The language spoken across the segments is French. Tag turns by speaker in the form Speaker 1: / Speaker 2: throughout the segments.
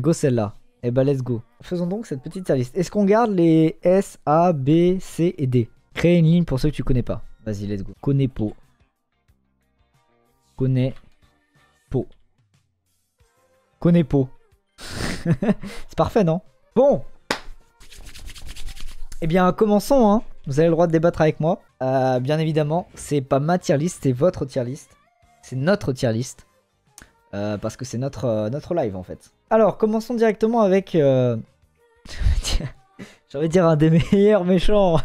Speaker 1: go celle-là. Eh bah let's go. Faisons donc cette petite tier list. Est-ce qu'on garde les S, A, B, C et D? Créer une ligne pour ceux que tu connais pas. Vas-y, let's go. Connais po. Connais po. Connais po. C'est parfait, non? Bon. Eh bien, commençons, hein. Vous avez le droit de débattre avec moi. Bien évidemment, c'est pas ma tier list, c'est votre tier list. C'est notre tier list. Parce que c'est notre live, en fait. Alors, commençons directement avec... j'ai envie de dire un des meilleurs méchants.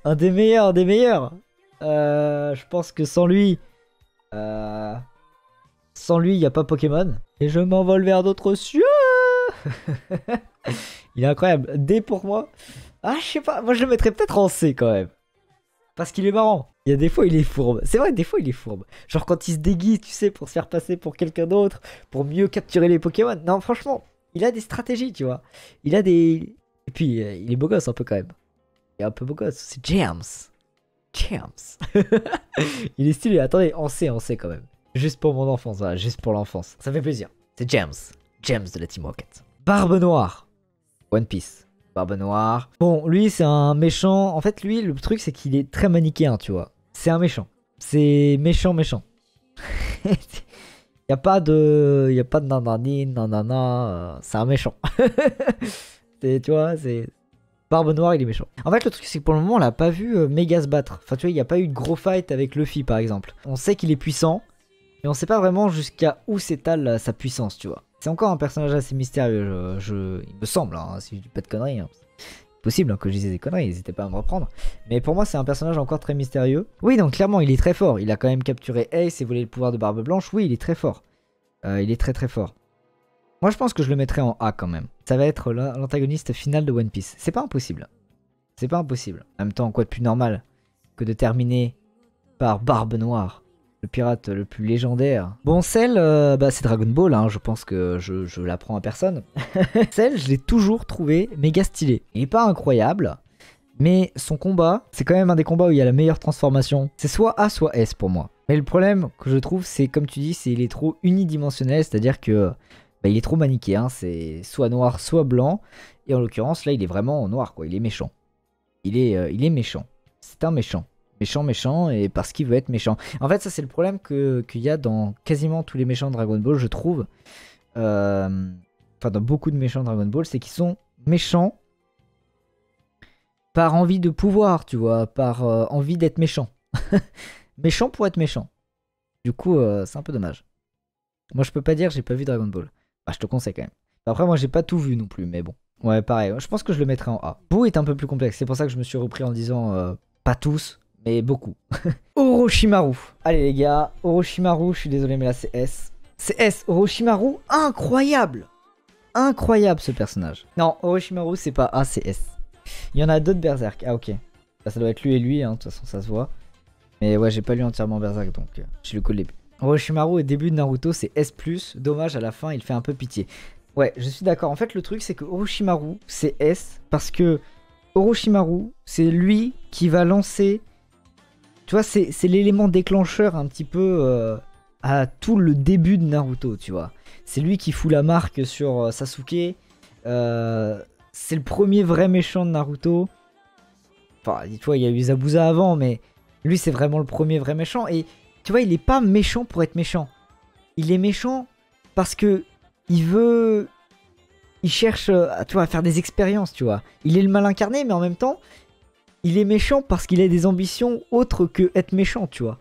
Speaker 1: Un des meilleurs, des meilleurs. Je pense que sans lui... sans lui, il n'y a pas Pokémon. Et je m'envole vers d'autres cieux. Il est incroyable. D pour moi. Ah, je sais pas. Moi, je le mettrais peut-être en C quand même. Parce qu'il est marrant. Il y a des fois, il est fourbe. C'est vrai, des fois, il est fourbe. Genre quand il se déguise, tu sais, pour se faire passer pour quelqu'un d'autre, pour mieux capturer les Pokémon. Non, franchement, il a des stratégies, tu vois. Il a des... Et puis, il est beau gosse un peu quand même. Il est un peu beau gosse. C'est James. James. Il est stylé. Attendez, en C quand même. Juste pour mon enfance, voilà. Juste pour l'enfance. Ça fait plaisir. C'est James. James de la Team Rocket. Barbe Noire. One Piece. Barbe Noire. Bon, lui, c'est un méchant. En fait, lui, le truc, c'est qu'il est très manichéen, tu vois. C'est un méchant. C'est méchant. Il n'y a pas de nanani, nanana. C'est un méchant. Tu vois, c'est... Barbe Noire, il est méchant. En fait, le truc, c'est que pour le moment, on l'a pas vu méga se battre. Enfin, tu vois, il n'y a pas eu de gros fight avec Luffy, par exemple. On sait qu'il est puissant, mais on sait pas vraiment jusqu'à où s'étale sa puissance, tu vois. C'est encore un personnage assez mystérieux, il me semble, hein, si je dis pas de conneries. Hein. Possible hein, que je disais des conneries, n'hésitez pas à me reprendre. Mais pour moi, c'est un personnage encore très mystérieux. Oui, donc clairement, il est très fort. Il a quand même capturé Ace et volé le pouvoir de Barbe Blanche. Oui, il est très fort. Il est très fort. Moi, je pense que je le mettrais en A quand même. Ça va être l'antagoniste final de One Piece. C'est pas impossible. C'est pas impossible. En même temps, quoi de plus normal que de terminer par Barbe Noire, le pirate le plus légendaire. Bon, Cell, c'est Dragon Ball, hein, je pense que je l'apprends à personne. Cell, je l'ai toujours trouvé méga stylé. Il est pas incroyable, mais son combat, c'est quand même un des combats où il y a la meilleure transformation. C'est soit A, soit S pour moi. Mais le problème que je trouve, c'est comme tu dis, c'est il est trop unidimensionnel, c'est-à-dire que il est trop manichéen, c'est soit noir, soit blanc. Et en l'occurrence, là, il est vraiment noir, quoi. Il est méchant. Il est méchant. C'est un méchant. Méchant, et parce qu'il veut être méchant. En fait, ça, c'est le problème qu'il y a dans quasiment tous les méchants de Dragon Ball, je trouve. Enfin, dans beaucoup de méchants de Dragon Ball, c'est qu'ils sont méchants par envie de pouvoir, tu vois, par envie d'être méchant. Méchant pour être méchant. Du coup, c'est un peu dommage. Moi, je peux pas dire j'ai pas vu Dragon Ball. Bah, je te conseille quand même. Après, moi, j'ai pas tout vu non plus, mais bon. Ouais, pareil. Je pense que je le mettrais en A. Boo est un peu plus complexe. C'est pour ça que je me suis repris en disant pas tous, mais beaucoup. Orochimaru. Allez, les gars. Orochimaru, je suis désolé, mais là, c'est S. C'est S. Orochimaru, incroyable. Incroyable, ce personnage. Non, Orochimaru, c'est pas A, c'est S. Il y en a d'autres Berserk. Ah, ok. Là, ça doit être lui et lui, hein. De toute façon, ça se voit. Mais ouais, j'ai pas lu entièrement Berserk, donc j'ai lu que le début. Orochimaru au début de Naruto, c'est S+. Dommage, à la fin, il fait un peu pitié. Ouais, je suis d'accord. En fait, le truc, c'est que Orochimaru, c'est S. Parce que Orochimaru, c'est lui qui va lancer... Tu vois, c'est l'élément déclencheur un petit peu à tout le début de Naruto, tu vois. C'est lui qui fout la marque sur Sasuke. C'est le premier vrai méchant de Naruto. Enfin, tu vois, il y a eu Zabuza avant, mais lui, c'est vraiment le premier vrai méchant. Et... tu vois, il est pas méchant pour être méchant. Il est méchant parce que il cherche tu vois, à faire des expériences, tu vois. Il est le mal incarné, mais en même temps, il est méchant parce qu'il a des ambitions autres que être méchant, tu vois.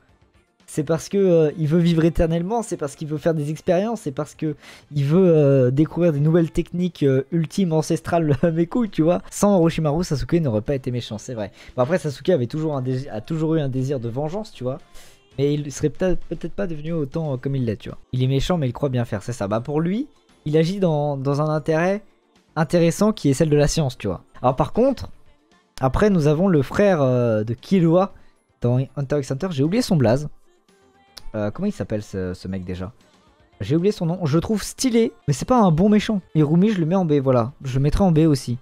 Speaker 1: C'est parce que il veut vivre éternellement, c'est parce qu'il veut faire des expériences, c'est parce que il veut découvrir des nouvelles techniques ultimes, ancestrales, mes couilles, tu vois. Sans Orochimaru, Sasuke n'aurait pas été méchant, c'est vrai. Bon, après, Sasuke avait a toujours eu un désir de vengeance, tu vois. Mais il serait peut-être pas devenu autant comme il l'est, tu vois. Il est méchant, mais il croit bien faire, c'est ça. Bah pour lui, il agit dans un intérêt intéressant qui est celle de la science, tu vois. Alors par contre, après nous avons le frère de Killua dans Hunter x Hunter. J'ai oublié son blaze. Comment il s'appelle ce mec déjà? J'ai oublié son nom. Je le trouve stylé, mais c'est pas un bon méchant. Irumi, je le mets en B, voilà. Je le mettrai en B aussi.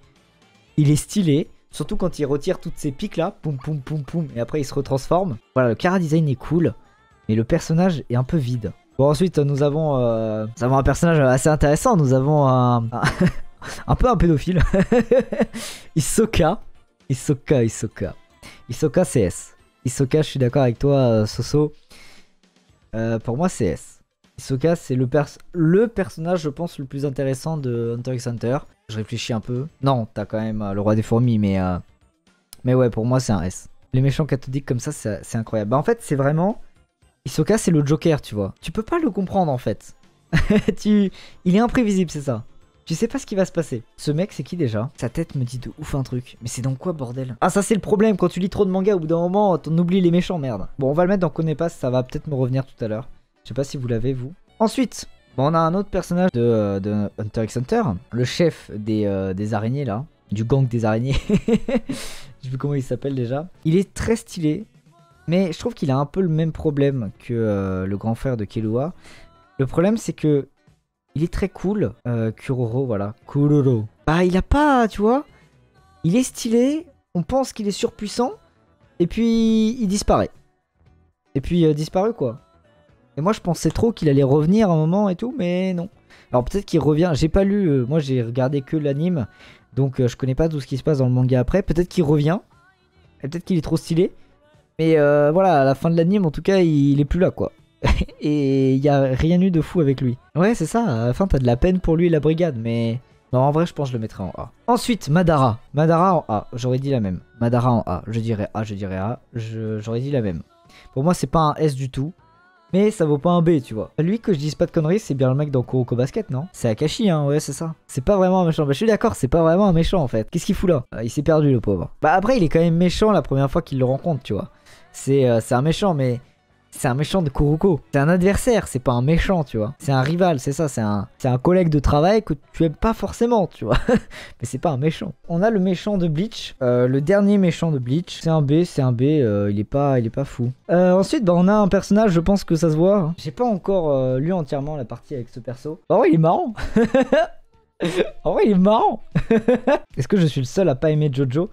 Speaker 1: Il est stylé. Surtout quand il retire toutes ces piques là, poum poum poum poum, et après il se retransforme. Voilà, le chara design est cool, mais le personnage est un peu vide. Bon, ensuite, nous avons un personnage assez intéressant. Nous avons un peu un pédophile. Hisoka. Hisoka CS. Hisoka, je suis d'accord avec toi, Soso. Pour moi, CS. Hisoka, c'est le personnage, je pense, le plus intéressant de Hunter x Hunter. Je réfléchis un peu. Non, t'as quand même le roi des fourmis, mais ouais, pour moi, c'est un S. Les méchants cathodiques comme ça, c'est incroyable. Bah, en fait, c'est vraiment... Hisoka, c'est le Joker, tu vois. Tu peux pas le comprendre, en fait. Il est imprévisible, c'est ça. Tu sais pas ce qui va se passer. Ce mec, c'est qui déjà? Sa tête me dit de ouf un truc. Mais c'est dans quoi, bordel? Ah, ça, c'est le problème. Quand tu lis trop de mangas, au bout d'un moment, t'en oublies les méchants, merde. Bon, on va le mettre dans Connais pas, ça va peut-être me revenir tout à l'heure. Je sais pas si vous l'avez, vous. Ensuite, bon, on a un autre personnage de Hunter x Hunter. Le chef des araignées, là. Du gang des araignées. Je sais plus comment il s'appelle déjà. Il est très stylé. Mais je trouve qu'il a un peu le même problème que le grand frère de Killua. Le problème, c'est que il est très cool. Kuroro, voilà. Kuroro. Bah, il a pas, tu vois. Il est stylé. On pense qu'il est surpuissant. Et puis, il disparaît. Et puis, disparu, quoi. Et moi, je pensais trop qu'il allait revenir à un moment et tout, mais non. Alors, peut-être qu'il revient. J'ai pas lu. Moi, j'ai regardé que l'anime. Donc, je connais pas tout ce qui se passe dans le manga après. Peut-être qu'il revient. Et peut-être qu'il est trop stylé. Mais voilà, à la fin de l'anime, en tout cas, il est plus là, quoi. Et il y a rien eu de fou avec lui. Ouais, c'est ça, à la fin, t'as de la peine pour lui et la brigade, mais... Non, en vrai, je pense que je le mettrais en A. Ensuite, Madara. Madara en A, j'aurais dit la même. Madara en A, je dirais A, j'aurais dit la même. Pour moi, c'est pas un S du tout, mais ça vaut pas un B, tu vois. Lui, que je dise pas de conneries, c'est bien le mec dans Kuroko Basket, non? C'est Akashi, hein, ouais, c'est ça. C'est pas vraiment un méchant. Bah, je suis d'accord, c'est pas vraiment un méchant, en fait. Qu'est-ce qu'il fout là? Il s'est perdu, le pauvre. Bah, après, il est quand même méchant la première fois qu'il le rencontre, tu vois. C'est un méchant, mais c'est un méchant de Kuroko. C'est un adversaire, c'est pas un méchant, tu vois. C'est un rival, c'est ça, c'est un collègue de travail que tu aimes pas forcément, tu vois. Mais c'est pas un méchant. On a le méchant de Bleach, le dernier méchant de Bleach. C'est un B, il est pas fou. Ensuite, bah, on a un personnage, je pense que ça se voit. Hein. J'ai pas encore lu entièrement la partie avec ce perso. Oh, il est marrant. En vrai, il est marrant. Est-ce que je suis le seul à pas aimer Jojo?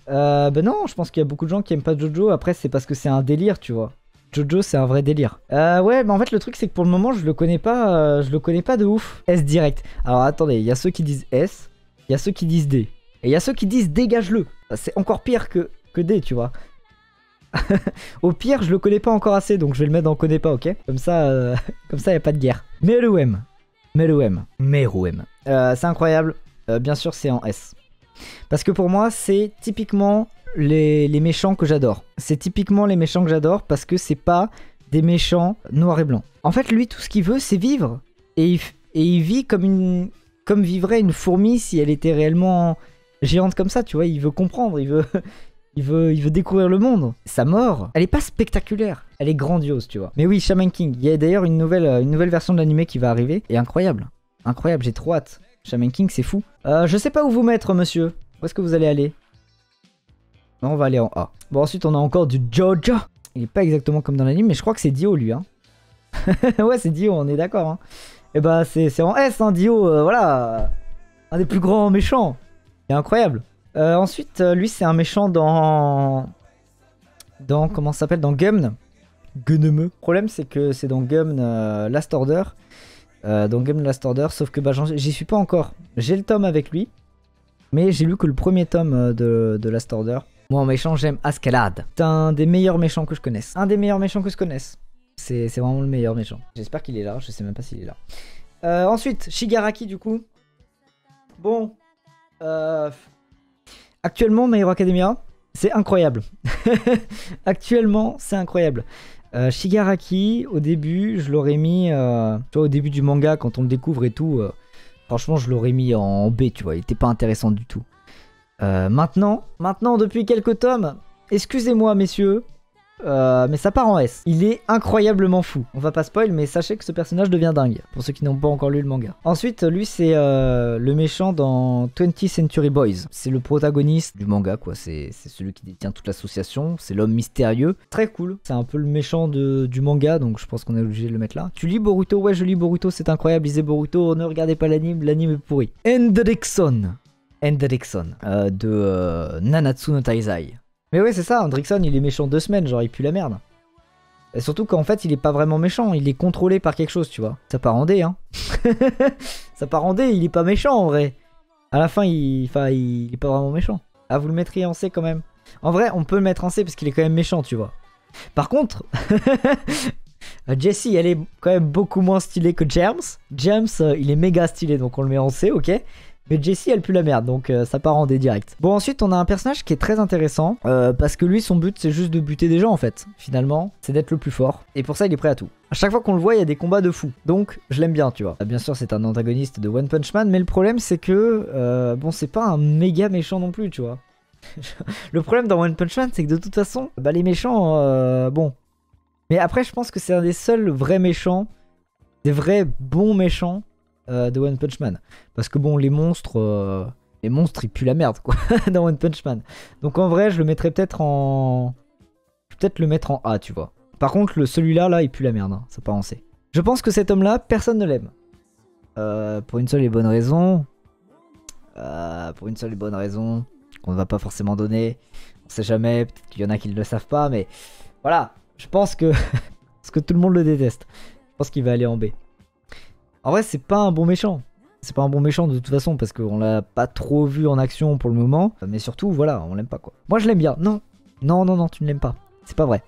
Speaker 1: Bah non, je pense qu'il y a beaucoup de gens qui aiment pas Jojo. Après, c'est parce que c'est un délire, tu vois. Jojo, c'est un vrai délire. Ouais, mais en fait, le truc, c'est que pour le moment, je le connais pas de ouf. S direct. Alors, attendez, il y a ceux qui disent S, il y a ceux qui disent D. Et il y a ceux qui disent dégage-le. C'est encore pire que D, tu vois. Au pire, je le connais pas encore assez, donc je vais le mettre dans connais pas, ok? Comme ça, y a pas de guerre. Meruem. C'est incroyable. Bien sûr, c'est en S. Parce que pour moi, c'est typiquement les méchants que j'adore. C'est typiquement les méchants que j'adore parce que c'est pas des méchants noirs et blancs. En fait, lui, tout ce qu'il veut, c'est vivre. Et il vit comme vivrait une fourmi si elle était réellement géante comme ça, tu vois. Il veut comprendre, il veut découvrir le monde. Sa mort, elle est pas spectaculaire. Elle est grandiose, tu vois. Mais oui, Shaman King. Il y a d'ailleurs une nouvelle version de l'anime qui va arriver. Et incroyable. Incroyable, j'ai trop hâte. Shaman King, c'est fou. Je sais pas où vous mettre, monsieur. Où est-ce que vous allez aller? Non, on va aller en A. Bon, ensuite, on a encore du Jojo. Il est pas exactement comme dans l'anime, mais je crois que c'est Dio, lui. Hein. Ouais, c'est Dio, on est d'accord. Hein. Et bah, c'est en S, hein, Dio. Voilà. Un des plus grands méchants. Il est incroyable. Ensuite, lui, c'est un méchant dans... Comment ça s'appelle? Dans Gumn. Guneme. Le problème, c'est que c'est dans Gumn Last Order. Dans Gumn Last Order, sauf que bah, j'y suis pas encore. J'ai le tome avec lui. Mais j'ai lu que le premier tome de Last Order. Moi en méchant j'aime Askeladd. C'est un des meilleurs méchants que je connaisse. Un des meilleurs méchants que je connaisse. C'est vraiment le meilleur méchant. J'espère qu'il est là, je sais même pas s'il est là. Ensuite, Shigaraki du coup. Bon. Actuellement, My Hero Academia, c'est incroyable. Actuellement, c'est incroyable. Shigaraki, au début, je l'aurais mis... tu vois, au début du manga, quand on le découvre et tout... franchement, je l'aurais mis en B, tu vois. Il était pas intéressant du tout. Maintenant, depuis quelques tomes, excusez-moi, messieurs, mais ça part en S. Il est incroyablement fou. On va pas spoil, mais sachez que ce personnage devient dingue, pour ceux qui n'ont pas encore lu le manga. Ensuite, lui, c'est le méchant dans 20th Century Boys. C'est le protagoniste du manga, quoi. C'est celui qui détient toute l'association. C'est l'homme mystérieux. Très cool. C'est un peu le méchant du manga, donc je pense qu'on est obligé de le mettre là. Tu lis Boruto? Ouais, je lis Boruto, c'est incroyable. Lisez Boruto, ne regardez pas l'anime est pourri. Hendrickson de Nanatsu no Taizai. Mais ouais, c'est ça, Hendrickson, il est méchant 2 semaines, genre il pue la merde. Et surtout qu'en fait, il est pas vraiment méchant, il est contrôlé par quelque chose, tu vois. Ça part en D, hein. Ça part en D, il est pas méchant en vrai. À la fin, il est pas vraiment méchant. Ah, vous le mettriez en C quand même. En vrai, on peut le mettre en C parce qu'il est quand même méchant, tu vois. Par contre, Jessie, elle est quand même beaucoup moins stylée que James. James, il est méga stylé, donc on le met en C, ok. Mais Jessie, elle pue la merde, donc ça part en D direct. Bon, ensuite, on a un personnage qui est très intéressant. Parce que lui, son but, c'est juste de buter des gens, en fait. Finalement, c'est d'être le plus fort. Et pour ça, il est prêt à tout. À chaque fois qu'on le voit, il y a des combats de fou. Donc, je l'aime bien, tu vois. Bien sûr, c'est un antagoniste de One Punch Man. Mais le problème, c'est que... bon, c'est pas un méga méchant non plus, tu vois. Le problème dans One Punch Man, c'est que de toute façon, bah, les méchants... bon. Mais après, je pense que c'est un des seuls vrais méchants. Des vrais bons méchants. De One Punch Man. Parce que bon, les monstres, ils puent la merde, quoi, dans One Punch Man. Donc en vrai, je le mettrais peut-être en... Je vais peut-être le mettre en A, tu vois. Par contre, celui-là, là, il pue la merde, hein. Ça part en C. Je pense que cet homme-là, personne ne l'aime. Pour une seule et bonne raison. Pour une seule et bonne raison. Qu'on ne va pas forcément donner. On sait jamais, peut-être qu'il y en a qui ne le savent pas, mais... Voilà, je pense que... Parce que tout le monde le déteste. Je pense qu'il va aller en B. En vrai, c'est pas un bon méchant. C'est pas un bon méchant de toute façon parce qu'on l'a pas trop vu en action pour le moment. Mais surtout, voilà, on l'aime pas quoi. Moi, je l'aime bien. Non, non, non, non, tu ne l'aimes pas. C'est pas vrai.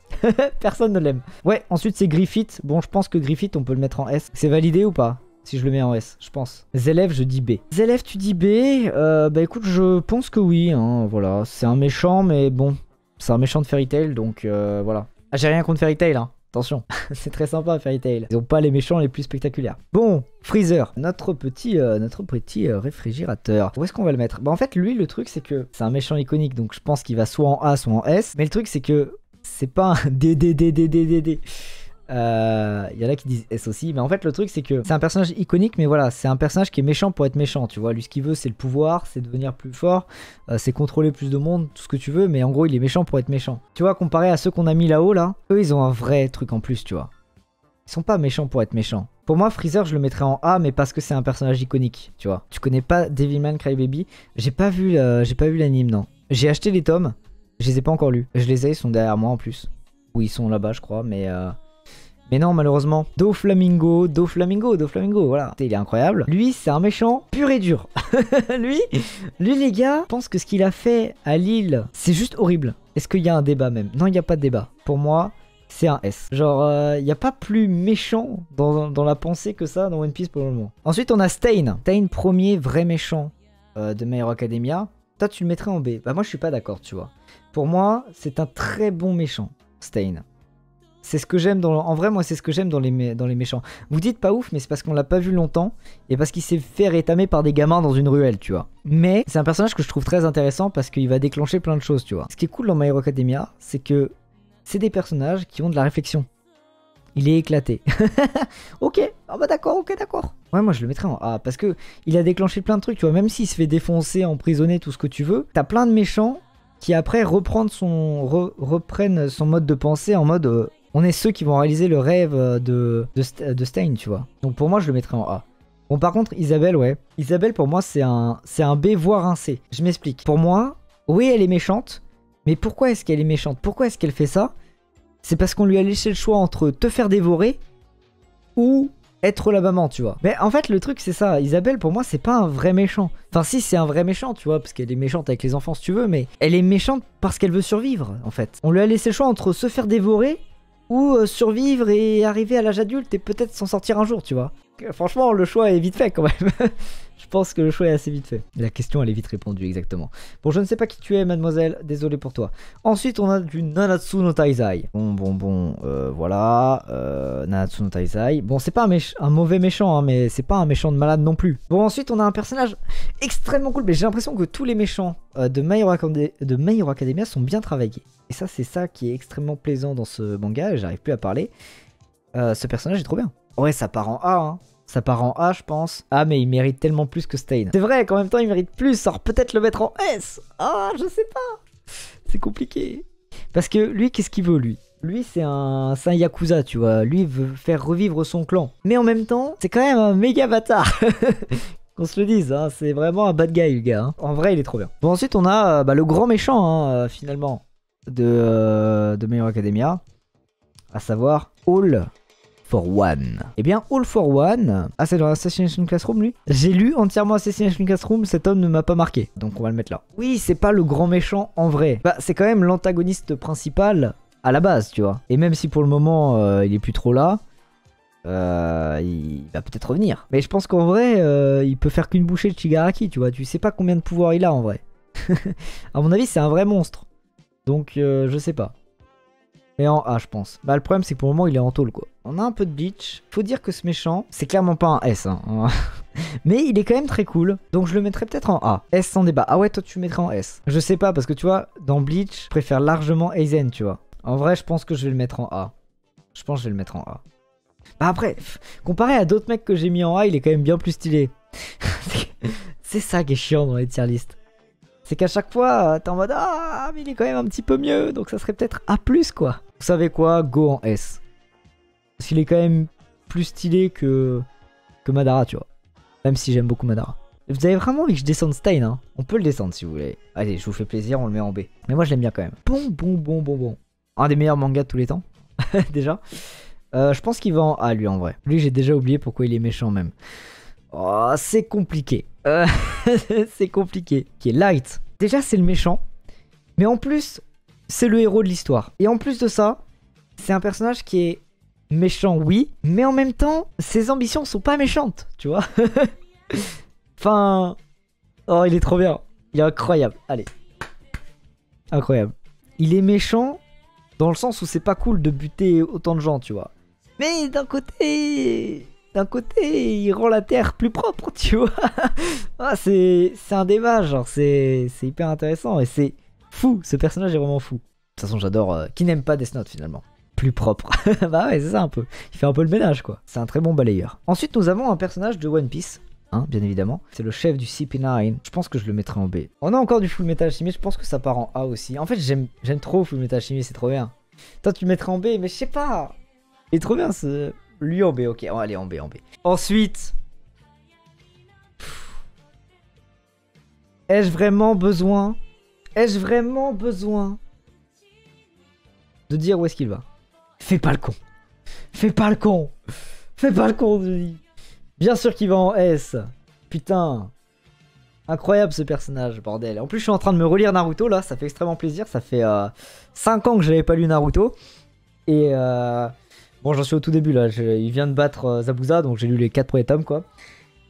Speaker 1: Personne ne l'aime. Ouais, ensuite, c'est Griffith. Bon, je pense que Griffith, on peut le mettre en S. C'est validé ou pas? Si je le mets en S, je pense. Zélève, je dis B. Zélève, tu dis B. Bah écoute, je pense que oui. Hein, voilà, c'est un méchant, mais bon. C'est un méchant de Fairy Tail, donc voilà. Ah, j'ai rien contre Fairy Tail, hein. Attention, c'est très sympa Fairy Tail. Ils ont pas les méchants les plus spectaculaires. Bon, Freezer, notre petit réfrigérateur. Où est-ce qu'on va le mettre? Bah en fait, lui, le truc, c'est que c'est un méchant iconique, donc je pense qu'il va soit en A, soit en S. Mais le truc, c'est que c'est pas un D. Il y en a qui disent S aussi, mais en fait le truc c'est que c'est un personnage iconique, mais voilà, c'est un personnage qui est méchant pour être méchant, tu vois. Lui, ce qu'il veut, c'est le pouvoir, c'est devenir plus fort, c'est contrôler plus de monde, tout ce que tu veux, mais en gros il est méchant pour être méchant. Tu vois, comparé à ceux qu'on a mis là-haut là, eux ils ont un vrai truc en plus, tu vois. Ils sont pas méchants pour être méchants. Pour moi, Freezer, je le mettrais en A, mais parce que c'est un personnage iconique, tu vois. Tu connais pas Devilman Crybaby? J'ai pas vu l'anime, non. J'ai acheté les tomes, je les ai pas encore lus. Je les ai, ils sont derrière moi en plus. Ou ils sont là-bas, je crois, mais non, malheureusement. Doflamingo, voilà. Il est incroyable. Lui, c'est un méchant pur et dur. lui, les gars, je pense que ce qu'il a fait à Lille, c'est juste horrible. Est-ce qu'il y a un débat même? Non, il n'y a pas de débat. Pour moi, c'est un S. Genre, il n'y a pas plus méchant dans la pensée que ça dans One Piece pour le moment. Ensuite, on a Stain. Stain, premier vrai méchant de My Hero Academia. Toi, tu le mettrais en B. Bah, moi, je suis pas d'accord, tu vois. Pour moi, c'est un très bon méchant, Stain. C'est ce que j'aime en vrai, moi, c'est ce que j'aime dans les méchants. Vous dites pas ouf, mais c'est parce qu'on l'a pas vu longtemps et parce qu'il s'est fait rétamer par des gamins dans une ruelle, tu vois. Mais c'est un personnage que je trouve très intéressant parce qu'il va déclencher plein de choses, tu vois. Ce qui est cool dans My Hero Academia, c'est que c'est des personnages qui ont de la réflexion. Il est éclaté. Ok, ah bah d'accord, ok, d'accord. Ouais, moi je le mettrais en A parce que il a déclenché plein de trucs, tu vois. Même s'il se fait défoncer, emprisonner, tout ce que tu veux, t'as plein de méchants qui après reprennent son mode de pensée en mode on est ceux qui vont réaliser le rêve de Stain, tu vois. Donc pour moi, je le mettrais en A. Bon, par contre, Isabelle, ouais. Isabelle, pour moi, c'est un B, voire un C. Je m'explique. Pour moi, oui, elle est méchante. Mais pourquoi est-ce qu'elle est méchante? Pourquoi est-ce qu'elle fait ça? C'est parce qu'on lui a laissé le choix entre te faire dévorer ou être la maman, tu vois. Mais en fait, le truc, c'est ça. Isabelle, pour moi, c'est pas un vrai méchant. Enfin, si, c'est un vrai méchant, tu vois, parce qu'elle est méchante avec les enfants, si tu veux, mais elle est méchante parce qu'elle veut survivre, en fait. On lui a laissé le choix entre se faire dévorer ou survivre et arriver à l'âge adulte et peut-être s'en sortir un jour, tu vois. Franchement, le choix est vite fait quand même. Je pense que le choix est assez vite fait. La question, elle est vite répondue, exactement. Bon, je ne sais pas qui tu es, mademoiselle. Désolé pour toi. Ensuite, on a du Nanatsu no Taizai. Bon, voilà. Nanatsu no Taizai. Bon, c'est pas un mauvais méchant, hein, mais c'est pas un méchant de malade non plus. Bon, ensuite, on a un personnage extrêmement cool. Mais j'ai l'impression que tous les méchants de My Hero Academia sont bien travaillés. Et ça, c'est ça qui est extrêmement plaisant dans ce manga. J'arrive plus à parler. Ce personnage est trop bien. Ouais, ça part en A, hein. Ça part en A, je pense. Ah, mais il mérite tellement plus que Stain. C'est vrai qu'en même temps, il mérite plus. Alors peut-être le mettre en S. Ah, je sais pas. C'est compliqué. Parce que lui, qu'est-ce qu'il veut, lui? Lui, c'est un Yakuza, tu vois. Lui, il veut faire revivre son clan. Mais en même temps, c'est quand même un méga bâtard. Qu'on se le dise, hein. C'est vraiment un bad guy, le gars. Hein. En vrai, il est trop bien. Bon, ensuite, on a le grand méchant, hein, finalement, de My Hero Academia. à savoir All for One. Eh bien, All for One, ah c'est dans Assassination Classroom lui. J'ai lu entièrement Assassination Classroom, cet homme ne m'a pas marqué, donc on va le mettre là. Oui, c'est pas le grand méchant en vrai. Bah, c'est quand même l'antagoniste principal à la base, tu vois. Et même si pour le moment, il est plus trop là, il va peut-être revenir. Mais je pense qu'en vrai, il peut faire qu'une bouchée de Shigaraki, tu vois. Tu sais pas combien de pouvoir il a en vrai. À mon avis, c'est un vrai monstre. Donc, je sais pas. Mais en A, je pense. Bah, le problème, c'est que pour le moment, il est en tôle, quoi. On a un peu de Bleach. Faut dire que ce méchant, c'est clairement pas un S. Hein. Mais il est quand même très cool. Donc, je le mettrais peut-être en A. S sans débat. Ah ouais, toi, tu le mettrais en S. Je sais pas, parce que tu vois, dans Bleach, je préfère largement Aizen, tu vois. En vrai, je pense que je vais le mettre en A. Je pense que je vais le mettre en A. Bah après, comparé à d'autres mecs que j'ai mis en A, il est quand même bien plus stylé. C'est ça qui est chiant dans les tier list. C'est qu'à chaque fois, t'es en mode ah, mais il est quand même un petit peu mieux, donc ça serait peut-être A+, quoi. Vous savez quoi? Go en S. Parce qu'il est quand même plus stylé que Madara, tu vois. Même si j'aime beaucoup Madara. Vous avez vraiment envie que je descende Stein, hein? On peut le descendre si vous voulez. Allez, je vous fais plaisir, on le met en B. Mais moi, je l'aime bien quand même. Bon. Un des meilleurs mangas de tous les temps, déjà. Je pense qu'il va en A, lui, en vrai. Lui, j'ai déjà oublié pourquoi il est méchant, même. Oh, c'est compliqué. C'est compliqué. Qui est Light. Déjà, c'est le méchant. Mais en plus, c'est le héros de l'histoire. Et en plus de ça, c'est un personnage qui est méchant, oui. Mais en même temps, ses ambitions sont pas méchantes, tu vois. Enfin... Oh, il est trop bien. Il est incroyable. Allez. Incroyable. Il est méchant dans le sens où c'est pas cool de buter autant de gens, tu vois. Mais d'un côté, il rend la terre plus propre, tu vois. Ah, c'est un débat, genre, c'est hyper intéressant et c'est fou. Ce personnage est vraiment fou. De toute façon, j'adore. Qui n'aime pas Death Note finalement? Plus propre. Bah ouais, c'est ça un peu. Il fait un peu le ménage, quoi. C'est un très bon balayeur. Ensuite, nous avons un personnage de One Piece. Hein, bien évidemment. C'est le chef du CP9. Je pense que je le mettrai en B. On a encore du Full Metal Alchemy. Je pense que ça part en A aussi. En fait, j'aime trop Full Metal Alchemy. C'est trop bien. Toi, tu le mettrais en B, mais je sais pas. Il est trop bien, ce... Lui en B, ok. Oh, allez, en B. Ensuite... Ai-je vraiment besoin de dire où est-ce qu'il va? Fais pas le con. Je dis. Bien sûr qu'il va en S. Putain. Incroyable ce personnage, bordel. En plus, je suis en train de me relire Naruto, là. Ça fait extrêmement plaisir. Ça fait 5 ans que j'avais pas lu Naruto. Et bon, j'en suis au tout début, là. Il vient de battre Zabuza, donc j'ai lu les 4 premiers tomes, quoi.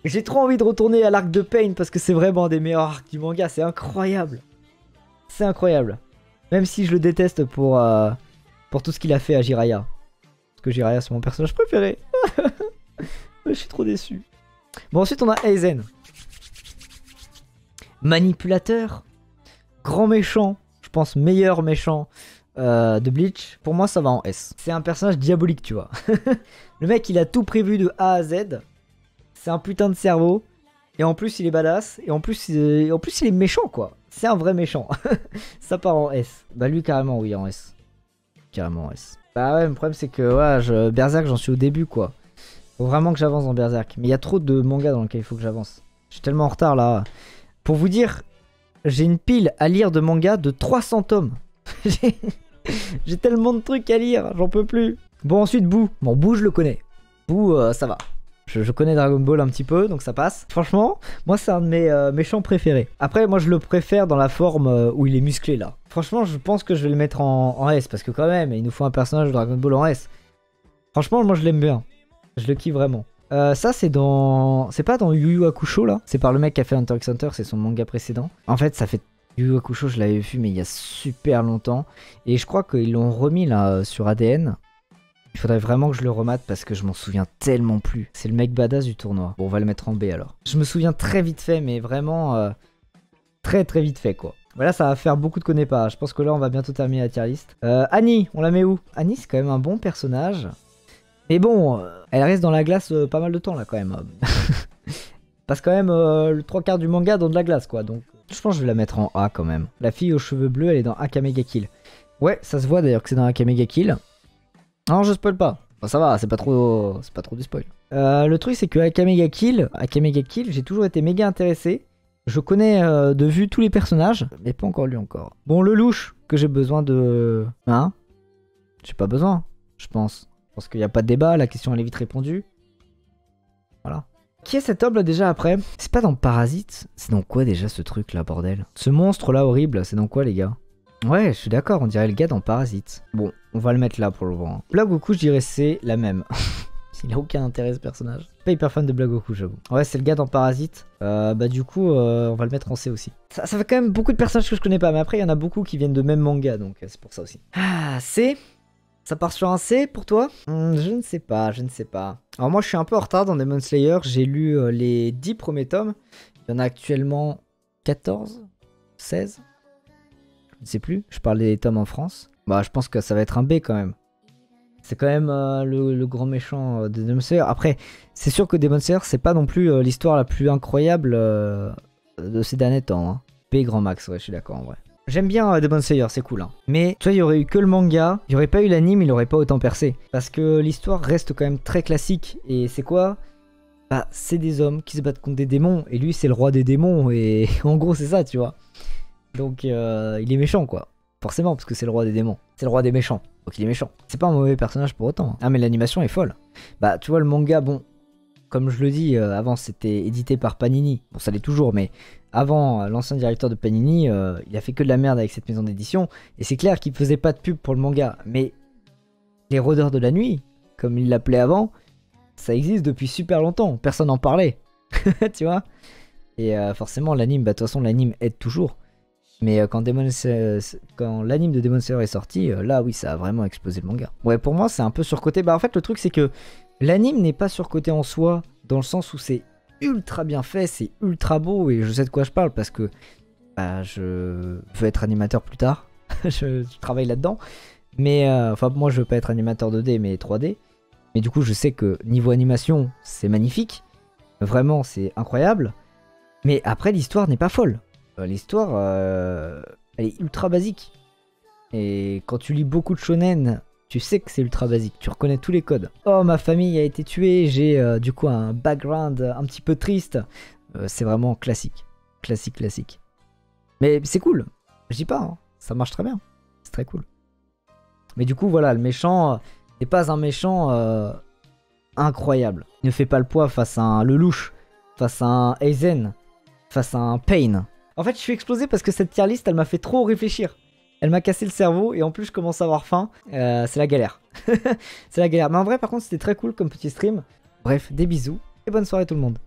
Speaker 1: J'ai trop envie de retourner à l'arc de Pain, parce que c'est vraiment un des meilleurs arcs du manga. C'est incroyable. C'est incroyable. Même si je le déteste pour tout ce qu'il a fait à Jiraiya. Parce que Jiraiya, c'est mon personnage préféré. Je suis trop déçu. Bon, ensuite, on a Aizen. Manipulateur. Grand méchant. Je pense meilleur méchant de Bleach. Pour moi, ça va en S. C'est un personnage diabolique, tu vois. Le mec, il a tout prévu de A à Z. C'est un putain de cerveau. Et en plus, il est badass. Et en plus, il est méchant, quoi. C'est un vrai méchant. Ça part en S. Bah, lui, carrément, oui, en S. Carrément en S. Bah ouais, le problème, c'est que ouais, Berserk, j'en suis au début, quoi. Faut vraiment que j'avance dans Berserk. Mais il y a trop de mangas dans lesquels il faut que j'avance. Je suis tellement en retard là. Pour vous dire, j'ai une pile à lire de mangas de 300 tomes. J'ai tellement de trucs à lire, j'en peux plus. Bon, ensuite, Boo. Bon, Boo, je le connais. Boo, ça va. Je connais Dragon Ball un petit peu, donc ça passe. Franchement, moi, c'est un de mes méchants préférés. Après, moi, je le préfère dans la forme où il est musclé là. Franchement, je pense que je vais le mettre en S. Parce que quand même, il nous faut un personnage de Dragon Ball en S. Franchement, moi, je l'aime bien. Je le kiffe vraiment. Ça, c'est dans... C'est pas dans Yu Yu Hakusho, là. C'est par le mec qui a fait Hunter x Hunter, c'est son manga précédent. En fait, ça fait... Yu Yu Hakusho, je l'avais vu, mais il y a super longtemps. Et je crois qu'ils l'ont remis, là, sur ADN. Il faudrait vraiment que je le remate parce que je m'en souviens tellement plus. C'est le mec badass du tournoi. Bon, on va le mettre en B, alors. Je me souviens très vite fait, mais vraiment... très vite fait, quoi. Voilà, ça va faire beaucoup de connais pas. Je pense que là, on va bientôt terminer la tier list. Annie, on la met où? Annie, c'est quand même un bon personnage. Mais bon, elle reste dans la glace pas mal de temps là quand même. Passe quand même le 3/4 du manga dans de la glace quoi. Donc je pense que je vais la mettre en A quand même. La fille aux cheveux bleus, elle est dans Akamega Kill. Ouais, ça se voit d'ailleurs que c'est dans Akamega Kill. Non, je spoil pas. Enfin, ça va, c'est pas trop du spoil. Le truc c'est que Akamega Kill, j'ai toujours été méga intéressé. Je connais de vue tous les personnages, mais pas encore lu encore. Bon, le louche que j'ai besoin de... Hein? J'ai pas besoin. je pense. Je pense qu'il n'y a pas de débat, la question elle est vite répondue. Voilà. Qui est cet homme là déjà après? C'est pas dans Parasite? C'est dans quoi déjà ce truc là, bordel? Ce monstre là horrible, c'est dans quoi les gars? Ouais, je suis d'accord, on dirait le gars dans Parasite. Bon, on va le mettre là pour le voir. Black Goku, je dirais c'est la même. Il a aucun intérêt ce personnage. Je suis pas hyper fan de Black Goku, j'avoue. Ouais, c'est le gars dans Parasite. Bah du coup, on va le mettre en C aussi. Ça fait quand même beaucoup de personnages que je connais pas, mais après il y en a beaucoup qui viennent de même manga, donc c'est pour ça aussi. Ah, C? Ça part sur un C pour toi? Je ne sais pas, je ne sais pas. Alors moi je suis un peu en retard dans Demon Slayer, j'ai lu les 10 premiers tomes. Il y en a actuellement 14? 16? Je ne sais plus, je parle des tomes en France. Bah je pense que ça va être un B quand même. C'est quand même le grand méchant de Demon Slayer. Après, c'est sûr que Demon Slayer, c'est pas non plus l'histoire la plus incroyable de ces derniers temps. Hein. B grand max, ouais, je suis d'accord en vrai. J'aime bien Demon Slayer, c'est cool. Hein. Mais tu vois, il y aurait eu que le manga, il n'y aurait pas eu l'anime, il aurait pas autant percé. Parce que l'histoire reste quand même très classique. Et c'est quoi? Bah, c'est des hommes qui se battent contre des démons. Et lui, c'est le roi des démons. Et en gros, c'est ça, tu vois. Donc, il est méchant, quoi. Forcément, parce que c'est le roi des démons. C'est le roi des méchants. Donc il est méchant. C'est pas un mauvais personnage pour autant. Hein. Ah mais l'animation est folle. Bah tu vois le manga, bon, comme je le dis, avant c'était édité par Panini. Bon ça l'est toujours, mais avant l'ancien directeur de Panini, il a fait que de la merde avec cette maison d'édition. Et c'est clair qu'il faisait pas de pub pour le manga. Mais les rôdeurs de la nuit, comme il l'appelait avant, ça existe depuis super longtemps. Personne n'en parlait. Tu vois. Et forcément l'anime, bah de toute façon l'anime aide toujours. Mais quand l'anime de Demon Slayer est sorti, là oui ça a vraiment explosé le manga. Ouais pour moi c'est un peu surcoté. Bah en fait le truc c'est que l'anime n'est pas surcoté en soi, dans le sens où c'est ultra bien fait, c'est ultra beau et je sais de quoi je parle parce que bah, je veux être animateur plus tard. je travaille là-dedans. Mais enfin moi je veux pas être animateur 2D mais 3D. Mais du coup je sais que niveau animation c'est magnifique. Vraiment c'est incroyable. Mais après l'histoire n'est pas folle. L'histoire, elle est ultra basique. Et quand tu lis beaucoup de shonen, tu sais que c'est ultra basique. Tu reconnais tous les codes. Oh, ma famille a été tuée. J'ai du coup un background un petit peu triste. C'est vraiment classique. Classique. Mais c'est cool. Je dis pas, hein. Ça marche très bien. C'est très cool. Mais du coup, voilà, le méchant n'est pas un méchant incroyable. Il ne fait pas le poids face à un Lelouch, face à un Aizen, face à un Pain. En fait, je suis explosé parce que cette tier list, elle m'a fait trop réfléchir. Elle m'a cassé le cerveau et en plus, je commence à avoir faim. C'est la galère. C'est la galère. Mais en vrai, par contre, c'était très cool comme petit stream. Bref, des bisous et bonne soirée tout le monde.